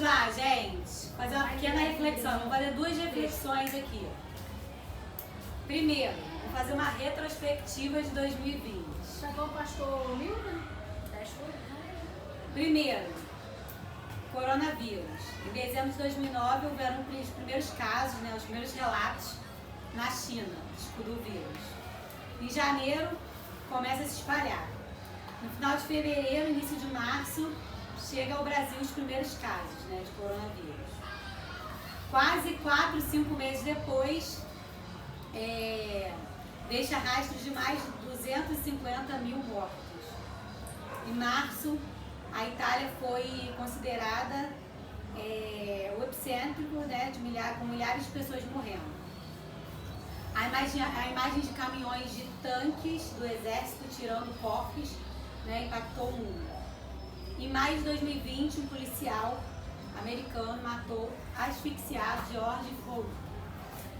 lá, gente. Fazer uma pequena reflexão. Vou fazer duas reflexões aqui. Primeiro, vou fazer uma retrospectiva de 2020. Chegou o pastor Milton? Primeiro, coronavírus. Em dezembro de 2009 houveram os primeiros casos, né, os primeiros relatos na China do vírus. Em janeiro começa a se espalhar. No final de fevereiro, início de março, chega ao Brasil os primeiros casos, né, de coronavírus. Quase 4, 5 meses depois, deixa rastros de mais de 250 mil mortos. Em março, a Itália foi considerada o epicentro, né, com milhares de pessoas morrendo. A imagem de caminhões de tanques do exército tirando corpos, né, impactou o mundo. Em maio de 2020, um policial americano matou asfixiado George Floyd,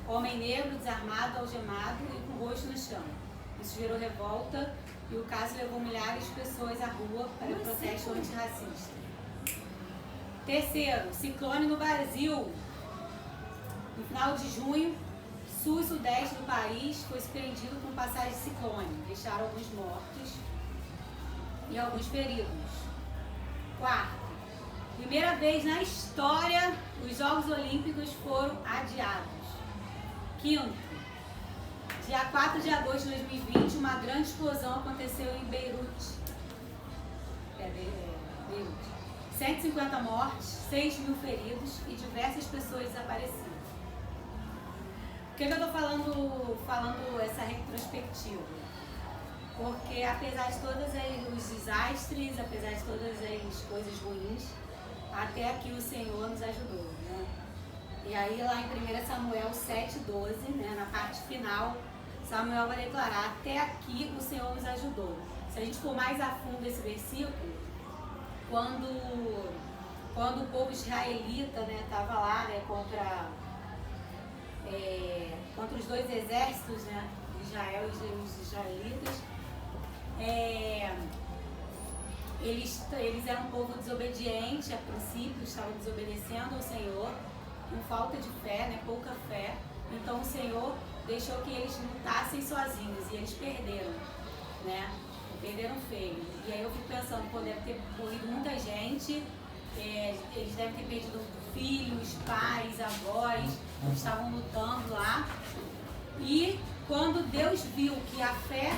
homem negro, desarmado, algemado e com o rosto no chão. Isso gerou revolta e o caso levou milhares de pessoas à rua para o protesto antirracista. Terceiro, ciclone no Brasil. No final de junho, sul e sudeste do país foi surpreendido com passagem de ciclone. Deixaram alguns mortos e alguns feridos. Quarto, primeira vez na história, os Jogos Olímpicos foram adiados. Quinto, dia 4 de agosto de 2020, uma grande explosão aconteceu em Beirute. Beirute. 150 mortes, 6 mil feridos e diversas pessoas desaparecidas. Por que eu estou falando essa retrospectiva? Porque apesar de todos os desastres, apesar de todas as coisas ruins, até aqui o Senhor nos ajudou, né? E aí lá em 1 Samuel 7,12, né, na parte final, Samuel vai declarar: até aqui o Senhor nos ajudou. Se a gente for mais a fundo esse versículo, quando o povo israelita, né, estava lá, né, contra os dois exércitos, né, Israel e os israelitas, eles eram um povo desobediente a princípio, estavam desobedecendo ao Senhor, com falta de fé, né, pouca fé. Então o Senhor deixou que eles lutassem sozinhos e eles perderam, né? Perderam feio. E aí eu fico pensando, pô, deve ter morrido muita gente, eles devem ter perdido filhos, pais, avós, que estavam lutando lá. E quando Deus viu que a fé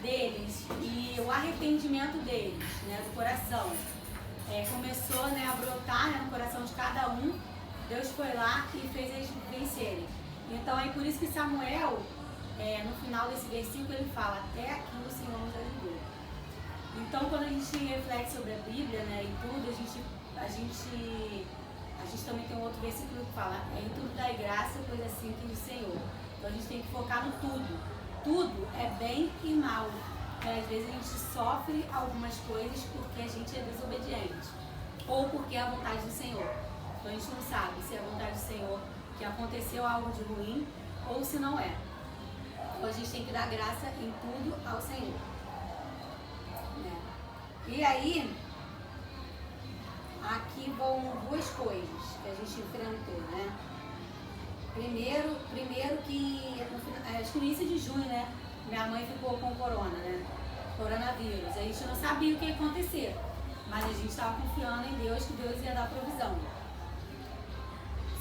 deles e o arrependimento deles, né, do coração, começou, né, a brotar, né, no coração de cada um, Deus foi lá e fez eles vencerem. Então é por isso que Samuel, no final desse versículo, ele fala: até aqui o Senhor nos ajudou. Então quando a gente reflete sobre a Bíblia, né, e tudo, a gente também tem um outro versículo que fala: em tudo dai graça, pois assim que o Senhor. Então a gente tem que focar no tudo. Tudo é bem e mal. Às vezes a gente sofre algumas coisas porque a gente é desobediente ou porque é a vontade do Senhor. Então a gente não sabe se é a vontade do Senhor que aconteceu algo de ruim ou se não é. Então a gente tem que dar graça em tudo ao Senhor, né? E aí, aqui vão duas coisas que a gente enfrentou, né? Primeiro que acho que no início de junho, né, minha mãe ficou com coronavírus. A gente não sabia o que ia acontecer, mas a gente estava confiando em Deus, que Deus ia dar provisão.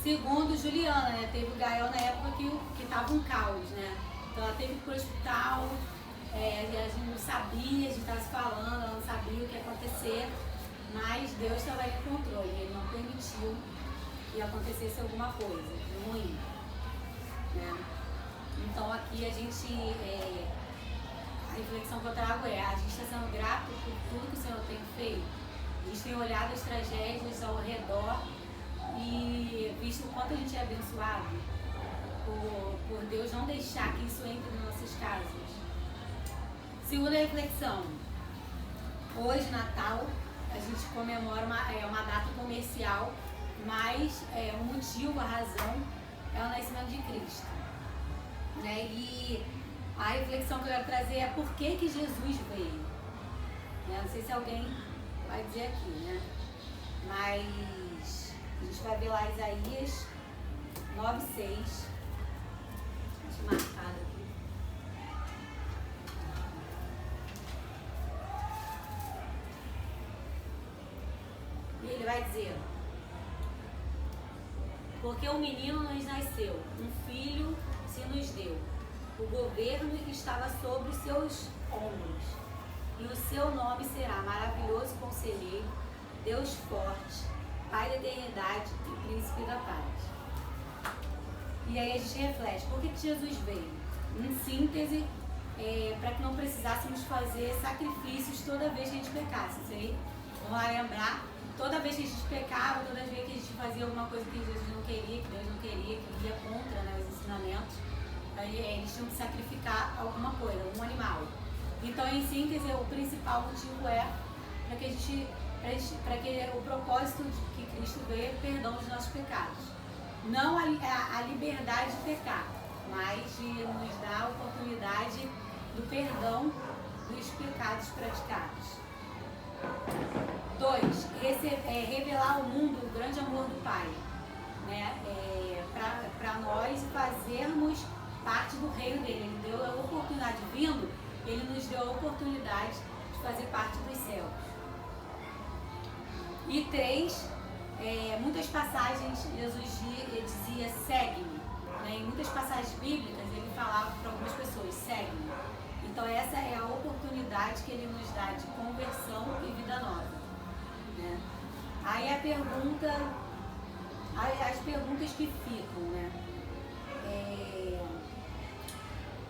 Segundo, Juliana, né, teve o Gael na época que estava um caos, né? Então ela teve que ir para o hospital, a gente não sabia, a gente estava se falando, ela não sabia o que ia acontecer, mas Deus estava em controle, Ele não permitiu que acontecesse alguma coisa de ruim, né? Então aqui a gente, a reflexão que eu trago a gente está sendo grato por tudo que o Senhor tem feito. A gente tem olhado as tragédias ao redor e visto o quanto a gente é abençoado por Deus não deixar que isso entre nas nossas casas. Segunda reflexão: hoje, Natal, a gente comemora uma data comercial, mas o motivo, a razão é o nascimento de Cristo, né? E a reflexão que eu quero trazer é por que Jesus veio, né? Não sei se alguém vai dizer aqui, né? Mas A gente vai ver lá Isaías 9:6. Deixa eu marcar aqui. E ele vai dizer: porque um menino nos nasceu, um filho se nos deu. O governo estava sobre seus ombros. E o seu nome será Maravilhoso Conselheiro, Deus Forte, Pai da Eternidade e Príncipe da Paz. E aí a gente reflete, por que Jesus veio? Em síntese, para que não precisássemos fazer sacrifícios toda vez que a gente pecasse. Isso aí, vamos lá lembrar, toda vez que a gente pecava, toda vez que a gente fazia alguma coisa que Jesus não queria, que Deus não queria, que ia contra, né, os ensinamentos, aí eles tinham que sacrificar alguma coisa, um animal. Então, em síntese, o principal motivo é para que o propósito de que Cristo veio é o perdão dos nossos pecados. Não a liberdade de pecar, mas de nos dar a oportunidade do perdão dos pecados praticados. 2. Revelar ao mundo o grande amor do Pai, né? Para nós fazermos parte do reino dele. Ele deu a oportunidade, ele nos deu a oportunidade de fazer parte dos céus. E 3, muitas passagens Jesus dizia segue-me, né? Em muitas passagens bíblicas ele falava para algumas pessoas, segue-me. Então essa é a oportunidade que ele nos dá de conversão e vida nova, né? Aí as perguntas que ficam, né?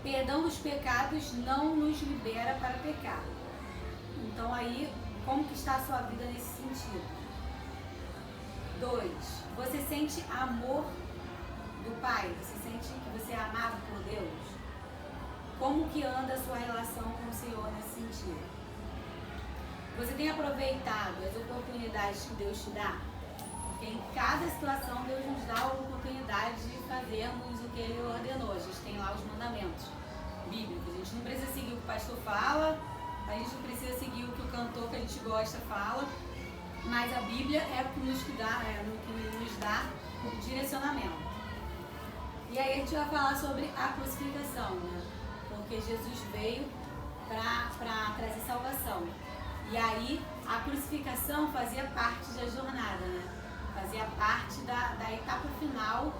Perdão dos pecados não nos libera para pecar. Então aí, como que está a sua vida nesse sentido? 2. Você sente amor do Pai? Você sente que você é amado por Deus? Como que anda a sua relação com o Senhor nesse sentido? Você tem aproveitado as oportunidades que Deus te dá? Porque em cada situação Deus nos dá a oportunidade de fazermos o que Ele ordenou. A gente tem lá os mandamentos bíblicos. A gente não precisa seguir o que o pastor fala, a gente não precisa seguir o que o cantor que a gente gosta fala, mas a Bíblia é o que nos dá o direcionamento. E aí a gente vai falar sobre a crucificação, né? Porque Jesus veio para trazer salvação. E aí a crucificação fazia parte da jornada, né? Fazia parte da etapa final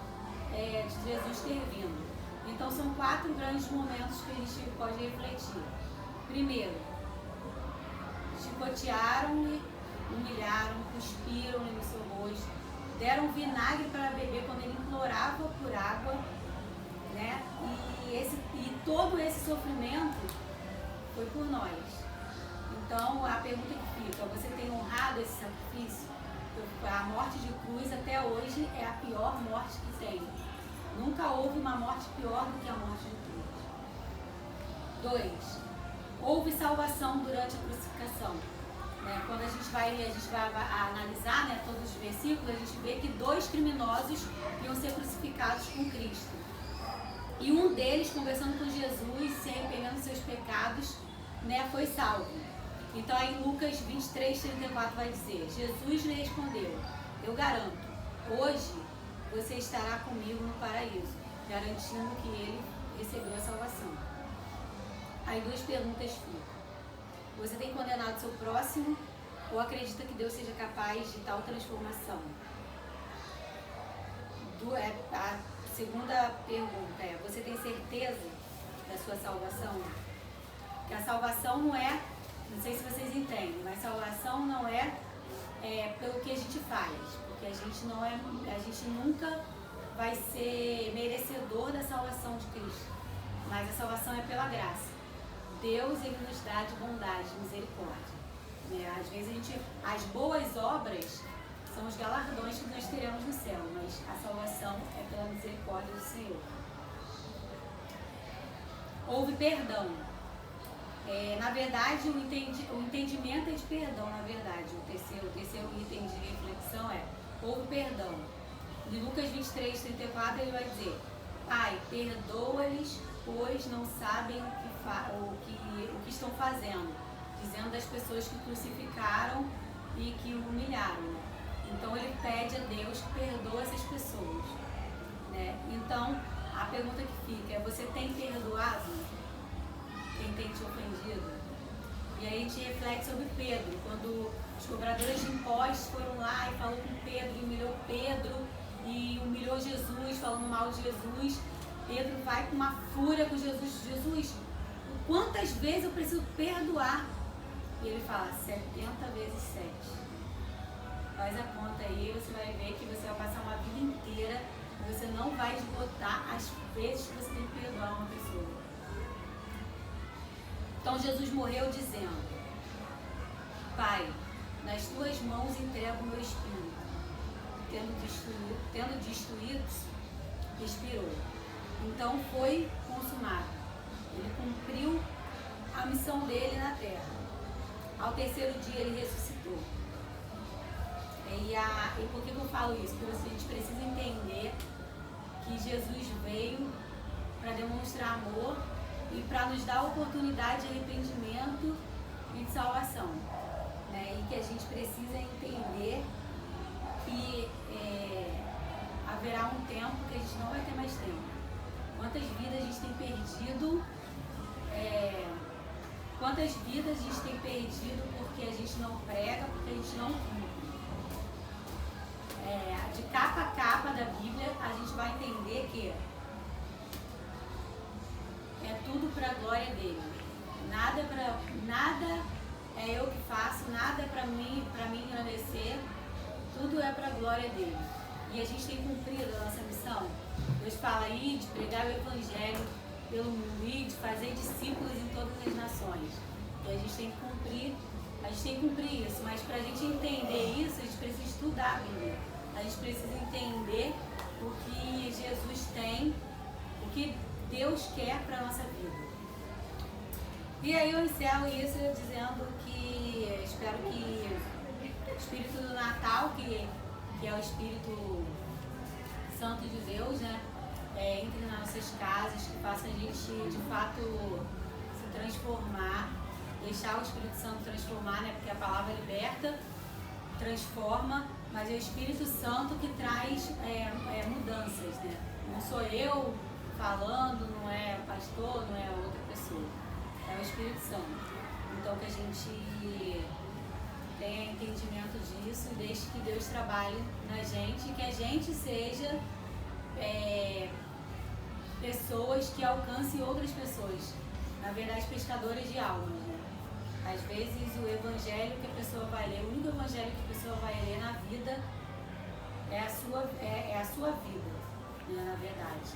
de Jesus ter vindo. Então são 4 grandes momentos que a gente pode refletir. Primeiro, chicotearam-lhe, humilharam, cuspiram-lhe no seu rosto, deram vinagre para beber quando ele implorava por água, né? E todo esse sofrimento foi por nós. Então a pergunta que fica, você tem honrado esse sacrifício? A morte de cruz até hoje é a pior morte que tem. Nunca houve uma morte pior do que a morte de cruz. 2. Houve salvação durante a crucificação. Né? Quando a gente vai analisar, né, todos os versículos, a gente vê que 2 criminosos iam ser crucificados com Cristo. E um deles, conversando com Jesus, se arrependendo dos seus pecados, né, foi salvo. Então aí Lucas 23:34 vai dizer, Jesus lhe respondeu, eu garanto, hoje você estará comigo no paraíso, garantindo que ele recebeu a salvação. Aí 2 perguntas ficam. Você tem condenado seu próximo ou acredita que Deus seja capaz de tal transformação? A segunda pergunta é, você tem certeza da sua salvação? Que a salvação não é, não sei se vocês entendem, mas salvação não é pelo que a gente faz, porque a gente nunca vai ser merecedor da salvação de Cristo, mas a salvação é pela graça. Deus, ele nos dá de bondade, de misericórdia, né? Às vezes as boas obras são os galardões que nós teremos no céu, mas a salvação é pela misericórdia do Senhor. Houve perdão. Na verdade, o entendimento é de perdão, na verdade. O terceiro item de reflexão é, houve perdão. Em Lucas 23:34 ele vai dizer, Pai, perdoa-lhes, pois não sabem o que estão fazendo. Dizendo das pessoas que crucificaram e que o humilharam. Então ele pede a Deus que perdoe essas pessoas, né? Então a pergunta que fica é: você tem perdoado quem tem te ofendido? E aí a gente reflete sobre Pedro, quando os cobradores de impostos foram lá e falou com Pedro, humilhou Pedro e humilhou Jesus, falando mal de Jesus. Pedro vai com uma fúria com Jesus: Jesus, quantas vezes eu preciso perdoar? E ele fala: 70 vezes 7. Faz a conta aí, você vai ver que você vai passar uma vida inteira e você não vai esgotar as vezes que você tem que perdoar uma pessoa. Então Jesus morreu dizendo: Pai, nas tuas mãos entrego o meu espírito. Tendo destruído, expirou. Então foi consumado. Ele cumpriu a missão dele na terra. Ao terceiro dia ele ressuscitou. E por que eu falo isso? Porque a gente precisa entender que Jesus veio para demonstrar amor e para nos dar a oportunidade de arrependimento e de salvação, né? E que a gente precisa entender que haverá um tempo que a gente não vai ter mais tempo. Quantas vidas a gente tem perdido, quantas vidas a gente tem perdido porque a gente não prega, porque a gente não cumpre. De capa a capa da Bíblia, a gente vai entender que é tudo para a glória dele. Nada é eu que faço, nada é para mim engrandecer, tudo é para a glória dele. E a gente tem cumprido a nossa missão. Deus fala aí de pregar o Evangelho pelo mundo e de fazer discípulos em todas as nações. E a gente tem que cumprir isso, mas para a gente entender isso, a gente precisa estudar a Bíblia. A gente precisa entender o que Jesus tem, o que Deus quer para a nossa vida. E aí eu encerro isso dizendo que espero que o Espírito do Natal, que é o Espírito Santo de Deus, né, entre nas nossas casas, que faça a gente de fato se transformar, deixar o Espírito Santo transformar, né, porque a palavra liberta, transforma, mas é o Espírito Santo que traz mudanças, né? Não sou eu falando, não é o pastor, não é outra pessoa, é o Espírito Santo. Então que a gente tenha entendimento disso e deixe que Deus trabalhe na gente e que a gente seja pessoas que alcancem outras pessoas, na verdade pescadores de almas, né? Às vezes o evangelho que a pessoa vai ler, o único evangelho que a pessoa vai ler na vida é a sua vida, né, na verdade.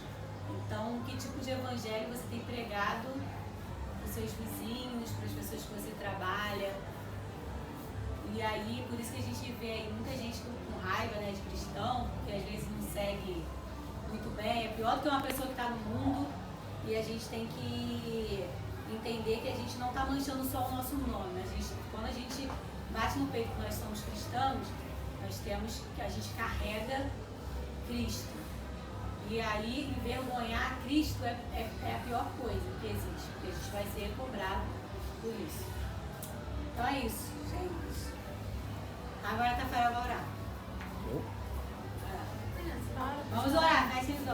Então, que tipo de evangelho você tem pregado para os seus vizinhos, para as pessoas que você trabalha? E aí, por isso que a gente vê aí muita gente com raiva, né, de cristão, que às vezes não segue muito bem, é pior do que uma pessoa que está no mundo, e a gente tem que entender que a gente não está manchando só o nosso nome. Quando a gente bate no peito que nós somos cristãos, a gente carrega Cristo. E aí, envergonhar Cristo é a pior coisa que existe, porque a gente vai ser cobrado por isso. Então é isso, gente. Agora a Tafarel vai orar. Vamos orar, fecha os olhos.